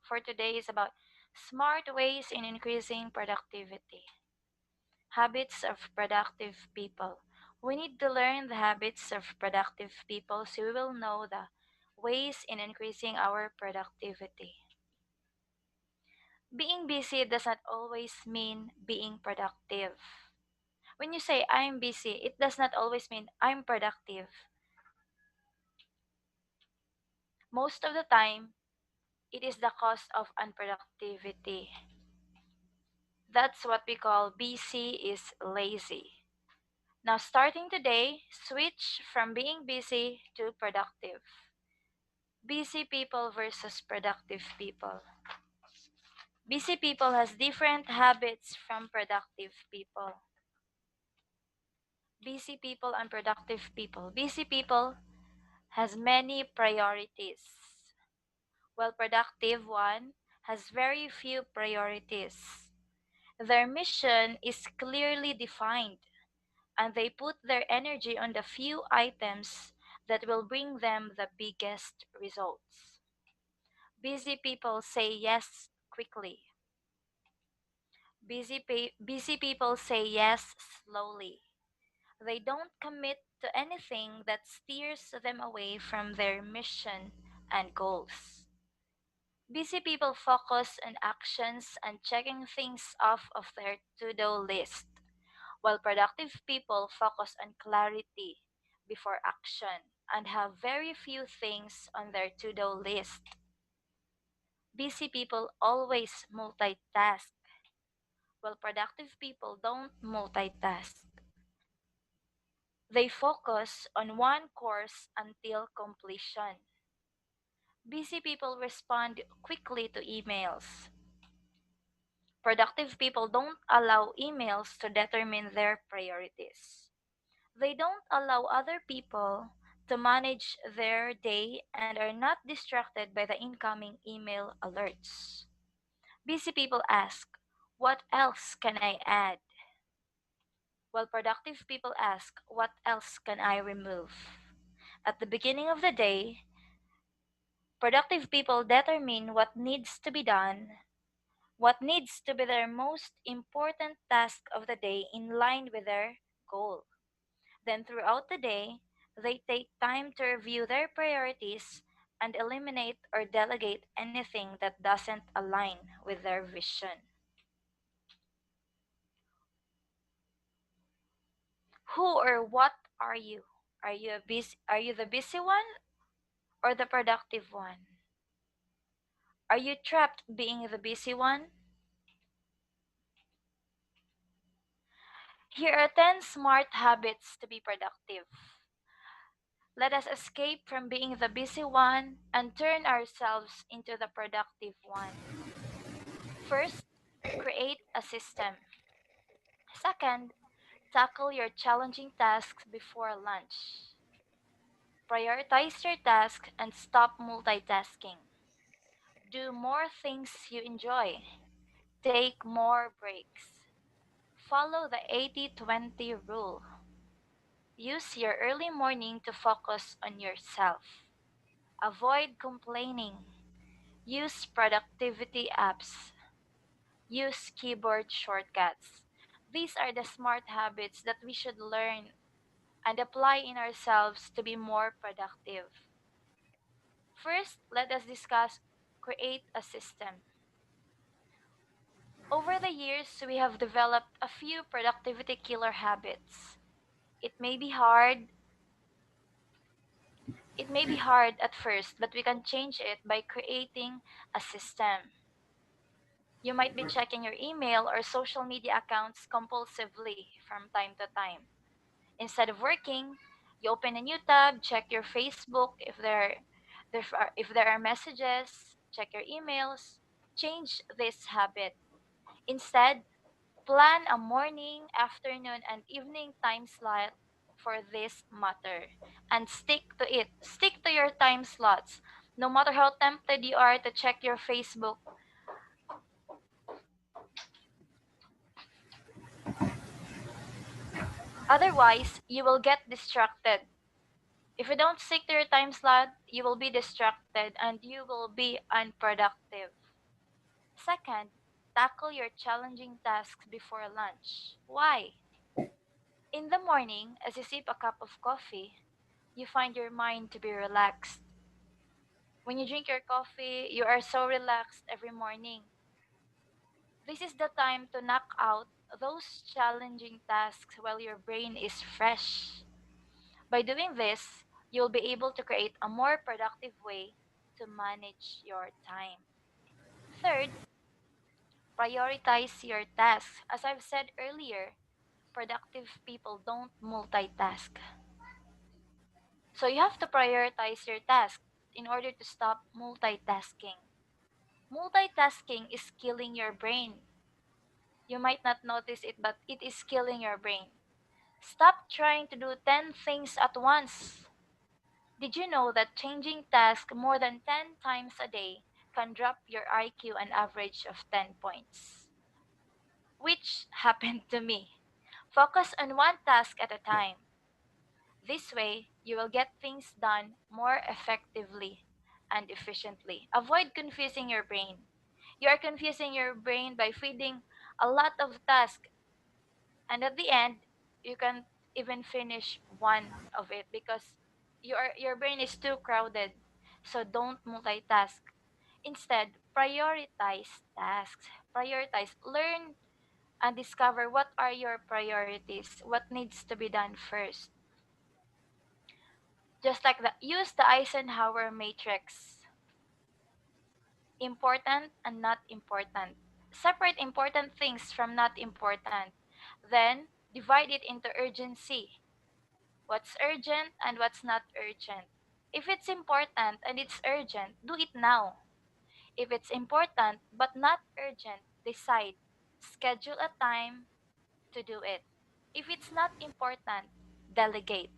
for today is about smart ways in increasing productivity. Habits of productive people. We need to learn the habits of productive people so we will know the ways in increasing our productivity. Being busy does not always mean being productive. When you say I'm busy, it does not always mean I'm productive. Most of the time, it is the cause of unproductivity. That's what we call busy is lazy. Now, starting today, switch from being busy to productive. Busy people versus productive people. Busy people has different habits from productive people. Busy people and productive people. Busy people has many priorities, while productive one has very few priorities. Their mission is clearly defined, and they put their energy on the few items that will bring them the biggest results. Busy people say yes quickly. Busy people say yes slowly. They don't commit to anything that steers them away from their mission and goals. Busy people focus on actions and checking things off of their to-do list, while productive people focus on clarity before action and have very few things on their to-do list. Busy people always multitask, while productive people don't multitask. They focus on one course until completion. Busy people respond quickly to emails. Productive people don't allow emails to determine their priorities. They don't allow other people to manage their day and are not distracted by the incoming email alerts. Busy people ask, what else can I add? While productive people ask, what else can I remove? At the beginning of the day, productive people determine what needs to be done, what needs to be their most important task of the day in line with their goal. Then, throughout the day, they take time to review their priorities and eliminate or delegate anything that doesn't align with their vision. Who or what are you? Are you the busy one or the productive one? Are you trapped being the busy one? Here are 10 smart habits to be productive. Let us escape from being the busy one and turn ourselves into the productive one. First, create a system. Second, tackle your challenging tasks before lunch. Prioritize your tasks and stop multitasking. Do more things you enjoy. Take more breaks. Follow the 80-20 rule. Use your early morning to focus on yourself. Avoid complaining. Use productivity apps. Use keyboard shortcuts. These are the smart habits that we should learn and apply in ourselves to be more productive. First, let us discuss create a system. Over the years, we have developed a few productivity killer habits. It may be hard, it may be hard at first, but we can change it by creating a system. You might be checking your email or social media accounts compulsively from time to time. Instead of working, you open a new tab, check your Facebook if there are messages, check your emails. Change this habit. Instead, plan a morning, afternoon, and evening time slot for this matter and stick to it. Stick to your time slots. No matter how tempted you are to check your Facebook, otherwise, you will get distracted. If you don't stick to your time slot, you will be distracted and you will be unproductive. Second, tackle your challenging tasks before lunch. Why? In the morning, as you sip a cup of coffee, you find your mind to be relaxed. When you drink your coffee, you are so relaxed every morning. This is the time to knock out those challenging tasks while your brain is fresh. By doing this, you'll be able to create a more productive way to manage your time. Third, prioritize your tasks. As I've said earlier, productive people don't multitask. So you have to prioritize your tasks in order to stop multitasking. Multitasking is killing your brain. You might not notice it, but it is killing your brain. Stop trying to do 10 things at once. Did you know that changing tasks more than 10 times a day can drop your IQ an average of 10 points? Which happened to me. Focus on one task at a time. This way, you will get things done more effectively and efficiently. Avoid confusing your brain. You are confusing your brain by feeding a lot of tasks, and at the end, you can't even finish one of it because your brain is too crowded. So don't multitask. Instead, prioritize tasks. Prioritize. Learn and discover what are your priorities, what needs to be done first. Just like that, use the Eisenhower matrix. Important and not important. Separate important things from not important. Then divide it into urgency. What's urgent and what's not urgent. If it's important and it's urgent, do it now. If it's important but not urgent, decide. Schedule a time to do it. If it's not important, delegate.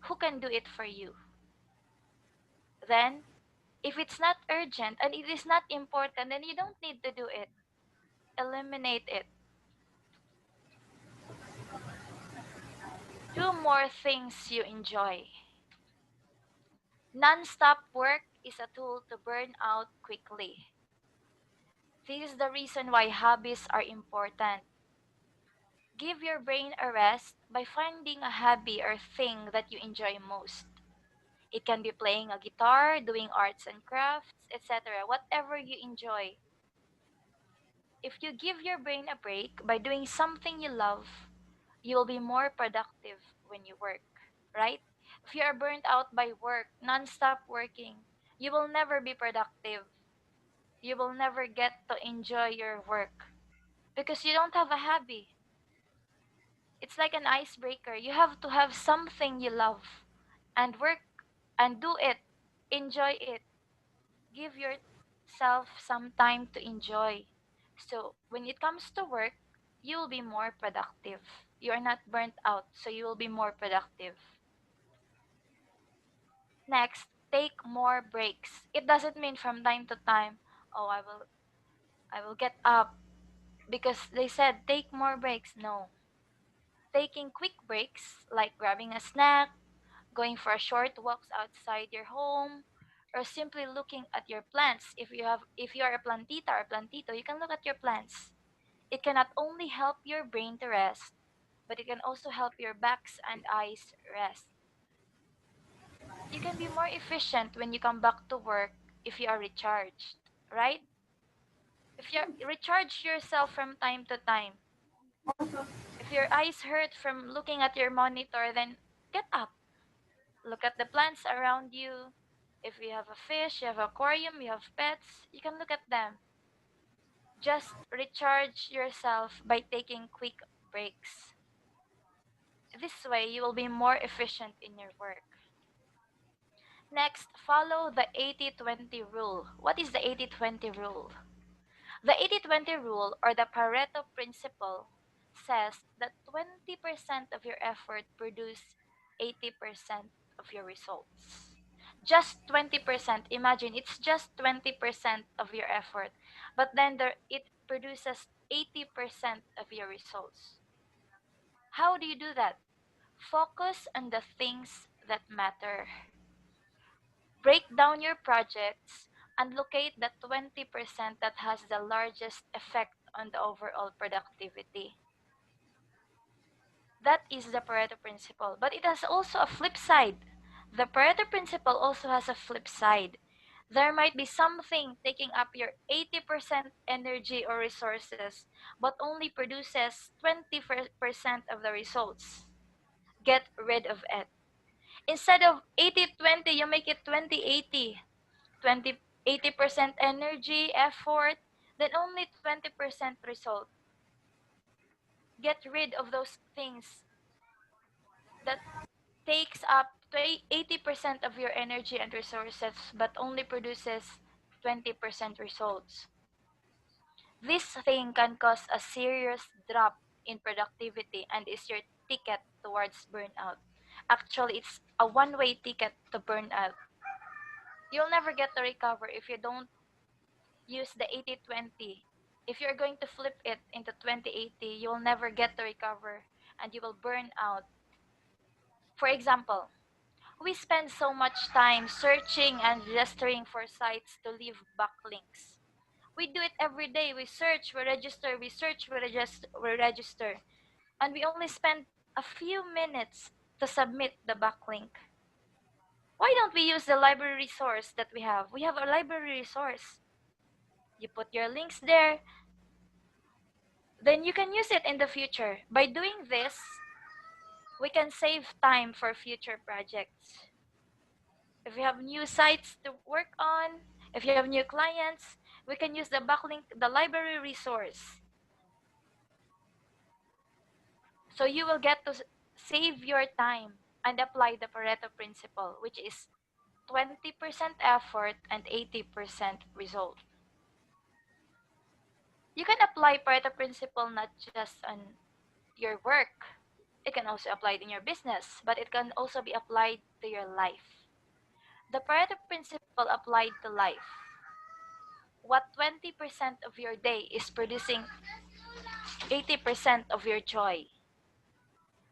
Who can do it for you? Then, if it's not urgent and it is not important, then you don't need to do it. Eliminate it. Do more things you enjoy. Non-stop work is a tool to burn out quickly. This is the reason why hobbies are important. Give your brain a rest by finding a hobby or thing that you enjoy most. It can be playing a guitar, doing arts and crafts, etc. Whatever you enjoy. If you give your brain a break by doing something you love, you will be more productive when you work, right? If you are burnt out by work, non-stop working, you will never be productive. You will never get to enjoy your work because you don't have a hobby. It's like an icebreaker. You have to have something you love and work and do it. Enjoy it. Give yourself some time to enjoy. So when it comes to work, you will be more productive. You are not burnt out, so you will be more productive. Next, take more breaks. It doesn't mean from time to time, oh, I will get up because they said take more breaks. No. Taking quick breaks like grabbing a snack, going for a short walks outside your home, or simply looking at your plants. If you are a plantita or plantito, you can look at your plants. It can not only help your brain to rest, but it can also help your backs and eyes rest. You can be more efficient when you come back to work if you are recharged, right? If you recharge yourself from time to time. If your eyes hurt from looking at your monitor, then get up. Look at the plants around you. If you have a fish, you have aquarium, you have pets, you can look at them. Just recharge yourself by taking quick breaks. This way, you will be more efficient in your work. Next, follow the 80-20 rule. What is the 80-20 rule? The 80-20 rule, or the Pareto principle, says that 20% of your effort produce 80% of your results. Just 20%. Imagine it's just 20% of your effort, but then it produces 80% of your results. How do you do that? Focus on the things that matter. Break down your projects and locate the 20% that has the largest effect on the overall productivity. That is the Pareto principle. But it has also a flip side. The Pareto principle also has a flip side. There might be something taking up your 80% energy or resources, but only produces 20% of the results. Get rid of it. Instead of 80-20, you make it 20-80. 20, 80% energy, effort, then only 20% result. Get rid of those things that takes up 80% of your energy and resources but only produces 20% results. This thing can cause a serious drop in productivity and is your ticket towards burnout. Actually, it's a one-way ticket to burnout. You'll never get to recover if you don't use the 80-20. If you're going to flip it into 20-80, you'll never get to recover and you will burn out. For example, we spend so much time searching and registering for sites to leave backlinks. We do it every day. We search, we register, we search, we register. And we only spend a few minutes to submit the backlink. Why don't we use the library resource that we have? We have a library resource. You put your links there, then you can use it in the future. By doing this, we can save time for future projects. If you have new sites to work on, if you have new clients, we can use the backlink, the library resource. So you will get to save your time and apply the Pareto principle, which is 20% effort and 80% result. You can apply Pareto principle not just on your work. It can also apply it in your business, but it can also be applied to your life. The Pareto principle applied to life. What 20% of your day is producing 80% of your joy.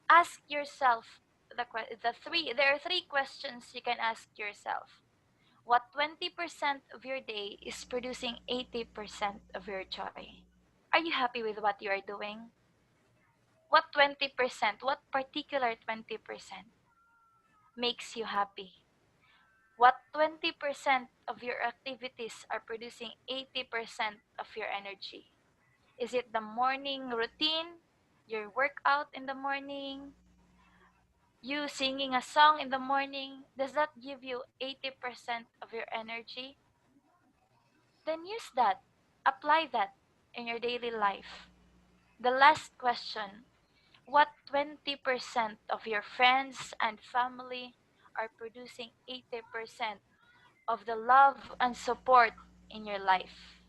Ask yourself there are three questions you can ask yourself. What 20% of your day is producing 80% of your joy? Are you happy with what you are doing? What 20%, what particular 20% makes you happy? What 20% of your activities are producing 80% of your energy? Is it the morning routine, your workout in the morning, you singing a song in the morning? Does that give you 80% of your energy? Then use that. Apply that in your daily life. The last question, what 20% of your friends and family are producing 80% of the love and support in your life?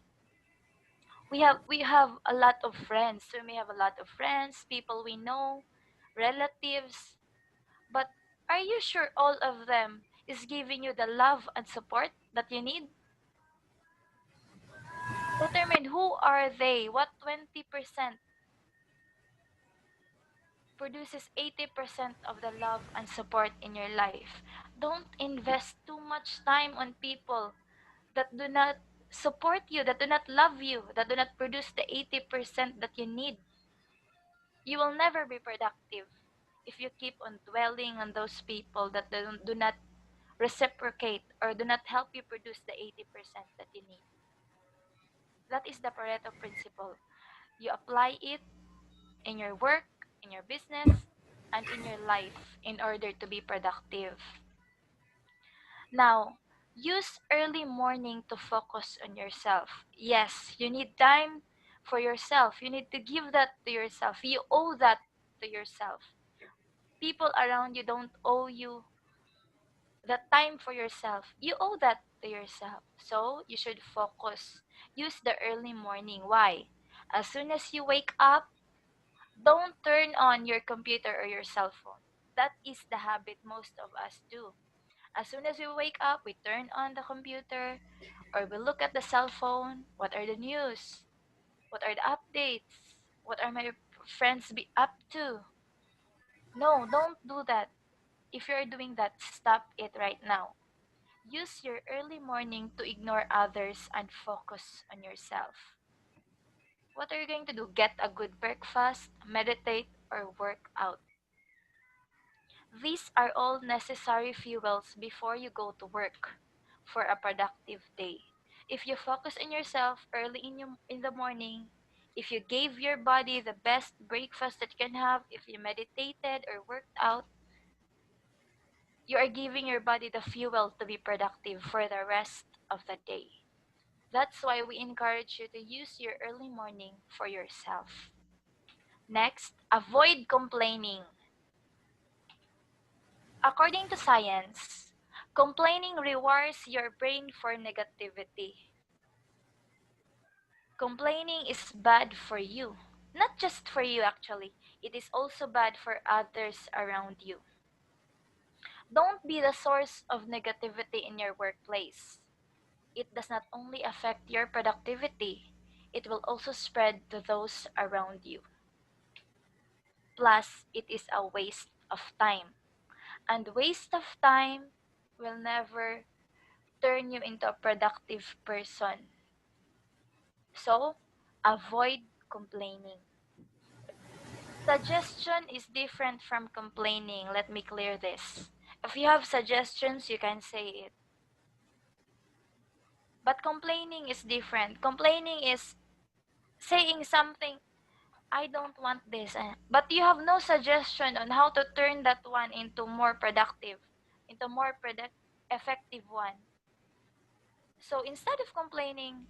We have a lot of friends. We may have a lot of friends, people we know, relatives, but are you sure all of them is giving you the love and support that you need? Determine who are they, what 20% produces 80% of the love and support in your life. Don't invest too much time on people that do not support you, that do not love you, that do not produce the 80% that you need. You will never be productive if you keep on dwelling on those people that do not reciprocate or do not help you produce the 80% that you need. That is the Pareto principle. You apply it in your work, in your business, and in your life in order to be productive. Now, use early morning to focus on yourself. Yes, you need time for yourself. You need to give that to yourself. You owe that to yourself. People around you don't owe you the time for yourself. You owe that to yourself. So, you should focus. Use the early morning. Why? As soon as you wake up, don't turn on your computer or your cell phone. That is the habit most of us do. As soon as we wake up, we turn on the computer or we look at the cell phone. What are the news? What are the updates? What are my friends be up to? No, don't do that. If you're doing that, stop it right now. Use your early morning to ignore others and focus on yourself. What are you going to do? Get a good breakfast, meditate, or work out. These are all necessary fuels before you go to work for a productive day. If you focus on yourself early in the morning, if you gave your body the best breakfast that you can have, if you meditated or worked out, you are giving your body the fuel to be productive for the rest of the day. That's why we encourage you to use your early morning for yourself. Next, avoid complaining. According to science, complaining rewires your brain for negativity. Complaining is bad for you. Not just for you, actually. It is also bad for others around you. Don't be the source of negativity in your workplace. It does not only affect your productivity, it will also spread to those around you. Plus, it is a waste of time. And waste of time will never turn you into a productive person. So, avoid complaining. Suggestion is different from complaining. Let me clear this. If you have suggestions, you can say it. But complaining is different. Complaining is saying something, I don't want this. But you have no suggestion on how to turn that one into more productive, into more effective one. So instead of complaining,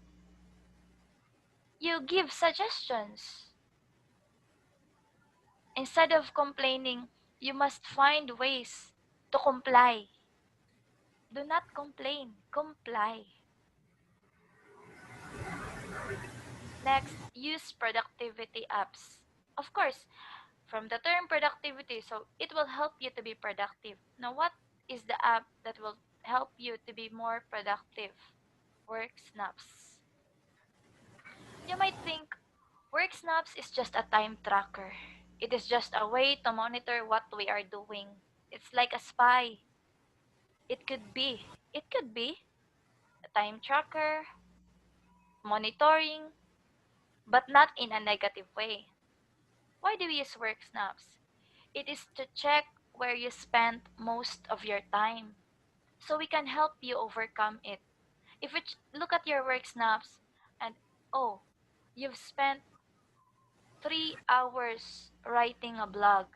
you give suggestions. Instead of complaining, you must find ways to comply. Do not complain, comply. Next, use productivity apps. Of course, from the term productivity, so it will help you to be productive. Now, what is the app that will help you to be more productive? Work Snaps. You might think Work Snaps is just a time tracker. It is just a way to monitor what we are doing. It's like a spy. It could be. It could be a time tracker, monitoring, but not in a negative way. Why do we use Work Snaps? It is to check where you spent most of your time so we can help you overcome it. If you look at your Work Snaps and, oh, you've spent 3 hours writing a blog.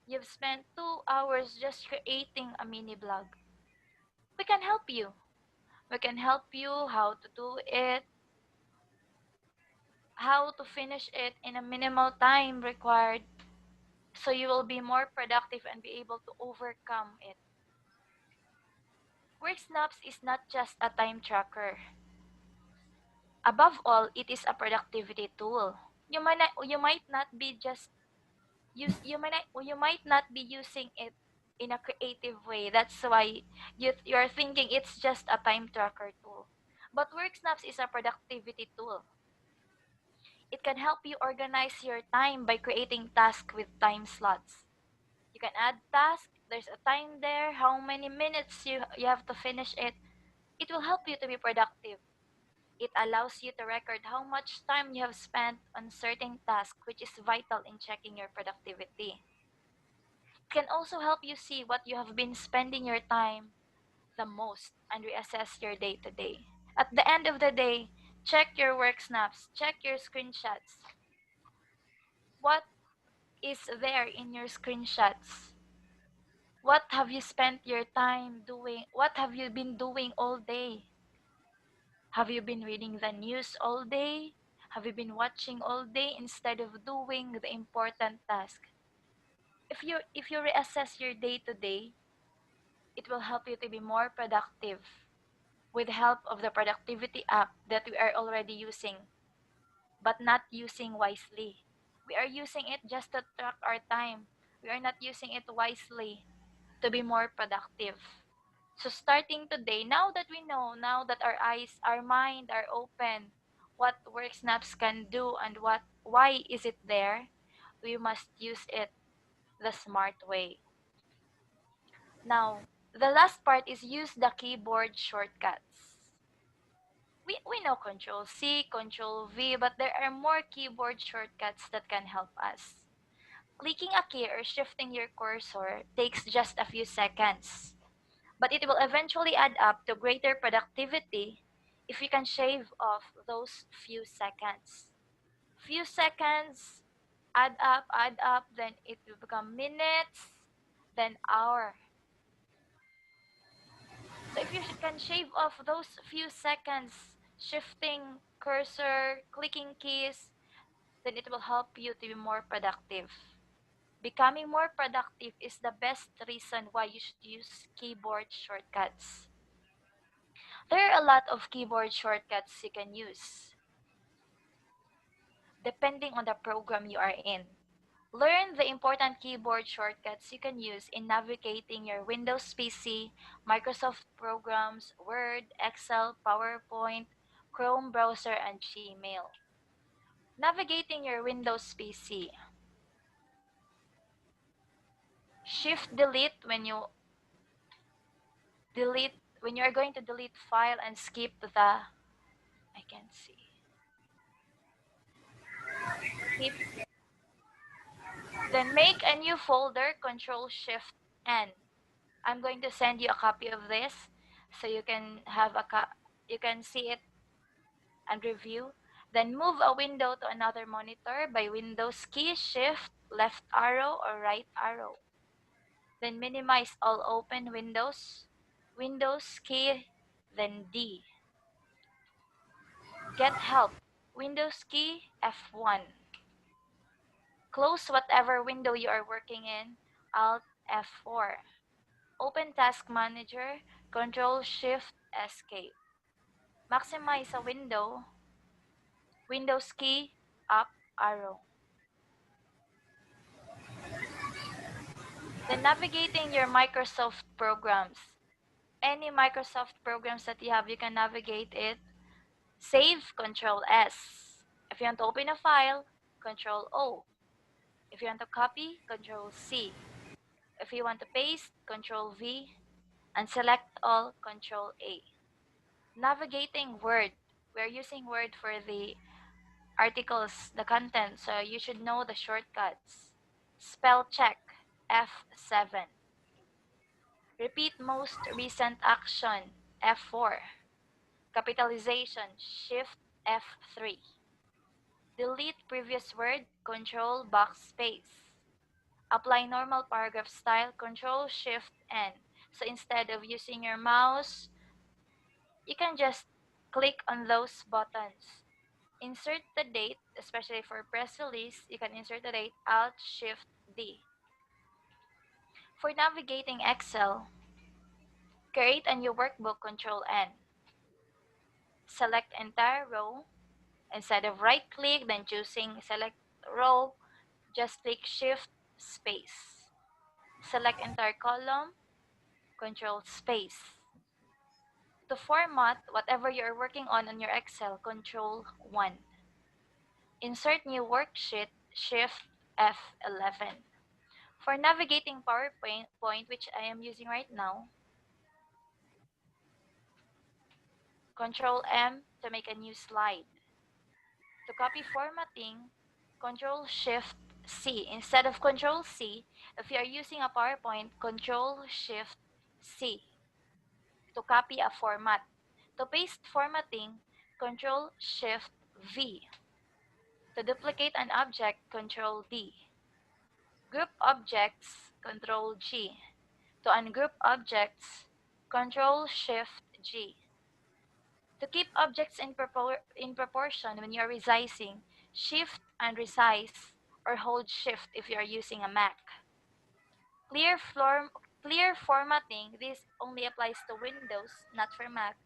You've spent 2 hours just creating a mini blog. We can help you. We can help you how to do it, how to finish it in a minimal time required so you will be more productive and be able to overcome it. Work Snaps is not just a time tracker. Above all, it is a productivity tool. You might not be just you might not be using it in a creative way. That's why you're thinking it's just a time tracker tool. But WorkSnaps is a productivity tool. It can help you organize your time by creating tasks with time slots. You can add tasks, there's a time there, how many minutes you have to finish it. It will help you to be productive. It allows you to record how much time you have spent on certain tasks, which is vital in checking your productivity. Can also help you see what you have been spending your time the most and reassess your day to day. At the end of the day, check your work snaps, check your screenshots. What is there in your screenshots? What have you spent your time doing? What have you been doing all day? Have you been reading the news all day? Have you been watching all day instead of doing the important task? If you reassess your day to day, it will help you to be more productive with help of the productivity app that we are already using, but not using wisely. We are using it just to track our time. We are not using it wisely to be more productive. So starting today, now that we know, now that our eyes, our mind are open, what WorkSnaps can do and why is it there, we must use it the smart way. Now, the last part is use the keyboard shortcuts. We know Control C, Control V, but there are more keyboard shortcuts that can help us. Clicking a key or shifting your cursor takes just a few seconds, but it will eventually add up to greater productivity if you can shave off those few seconds. Few seconds add up, then it will become minutes, then hour. So if you can shave off those few seconds, shifting cursor, clicking keys, then it will help you to be more productive. Becoming more productive is the best reason why you should use keyboard shortcuts. There are a lot of keyboard shortcuts you can use, depending on the program you are in. Learn the important keyboard shortcuts you can use in navigating your Windows PC, Microsoft programs, Word, Excel, PowerPoint, Chrome browser, and Gmail. Navigating your Windows PC. Shift delete when you are going to delete file and skip the I can see. Skip. Then make a new folder, Control Shift N. I'm going to send you a copy of this so you can you can see it and review. Then move a window to another monitor by Windows key, Shift, left arrow, or right arrow. Then minimize all open windows, Windows key, then D. Get help, Windows key, F1. Close whatever window you are working in, Alt F4. Open Task Manager, Control Shift Escape. Maximize a window, Windows key, up arrow. Then navigating your Microsoft programs. Any Microsoft programs that you have, you can navigate it. Save, Control S. If you want to open a file, Control O. If you want to copy, Control C. If you want to paste, Control V. And select all, Control A. Navigating Word. We're using Word for the articles, the content, so you should know the shortcuts. Spell check, F7. Repeat most recent action, F4. Capitalization, Shift F3. Delete previous word, Control backspace. Apply normal paragraph style, Control Shift N. So instead of using your mouse, you can just click on those buttons. Insert the date, especially for press release, you can insert the date, Alt Shift D. For navigating Excel, create a new workbook, Control N. Select entire row. Instead of right click, then choosing select row, just click Shift Space. Select entire column, Control Space. To format whatever you are working on your Excel, Control 1. Insert new worksheet, Shift F11. For navigating PowerPoint, which I am using right now, Control M to make a new slide. To copy formatting, Control Shift C. Instead of Control C, if you are using a PowerPoint, Control Shift C to copy a format. To paste formatting, Control Shift V. To duplicate an object, Control D. Group objects, Control G. To ungroup objects, Control Shift G. To keep objects in proportion when you are resizing, Shift and resize or hold Shift if you are using a Mac. Clear, clear formatting, this only applies to Windows, not for Mac.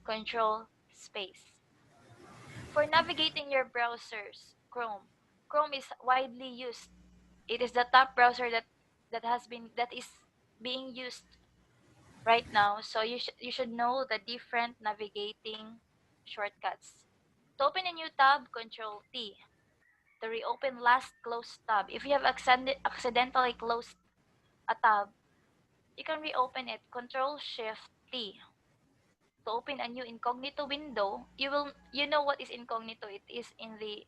Control Space. For navigating your browsers, Chrome. Chrome is widely used. It is the top browser that is being used right now, so you should know the different navigating shortcuts. To open a new tab, Control T. To reopen last closed tab. If you have accidentally closed a tab, You can reopen it. Control Shift T to open a new incognito window. You know what is incognito? It is in the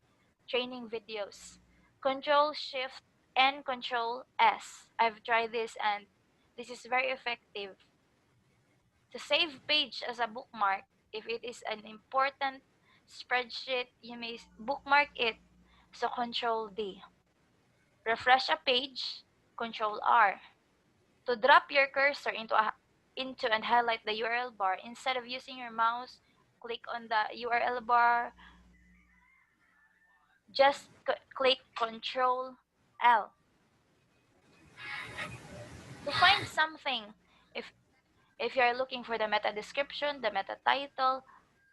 training videos. Control Shift and Control S. I've tried this and this is very effective. To save page as a bookmark, if it is an important spreadsheet, you may bookmark it. So Control D. Refresh a page, Control R. To drop your cursor into and highlight the URL bar, instead of using your mouse, click on the URL bar, just click Control L. To find something, if if you're looking for the meta description, the meta title,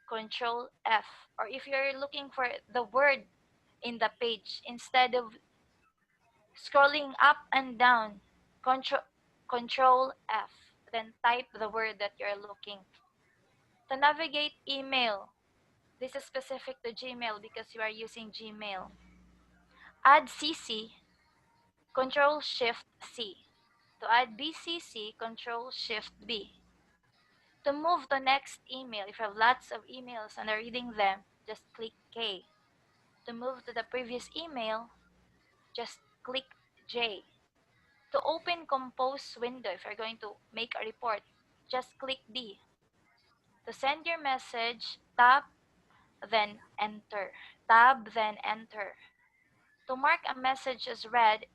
Control F. Or if you're looking for the word in the page, instead of scrolling up and down, Control F, then type the word that you're looking. To navigate email, this is specific to Gmail because you are using Gmail. Add CC, Control Shift C. To add BCC, Control Shift B. To move to next email, if you have lots of emails and are reading them, just click K. To move to the previous email, just click J. To open compose window, if you're going to make a report, just click D. To send your message, tap, then enter. Tab, then enter. To mark a message as read,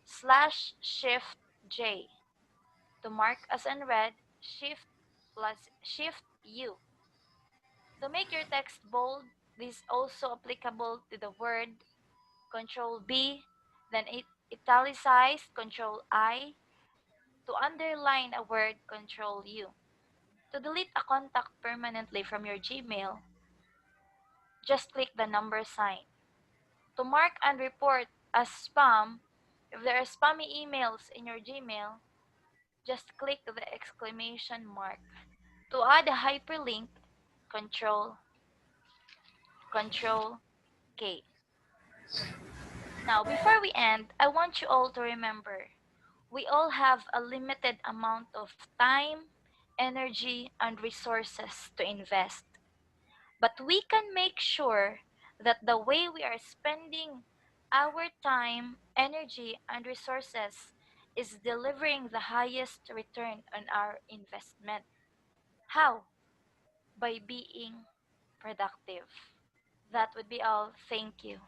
slash shift J. To mark as unread, shift plus shift U. To make your text bold, this is also applicable to the word. Control B, then italicize, Control I. To underline a word, Control U. To delete a contact permanently from your Gmail, just click the number sign. To mark and report as spam, if there are spammy emails in your Gmail, just click the exclamation mark. To add a hyperlink, Control Control K. Now, before we end, I want you all to remember we all have a limited amount of time, energy, and resources to invest. But we can make sure that the way we are spending our time, energy, and resources is delivering the highest return on our investment. How? By being productive. That would be all. Thank you.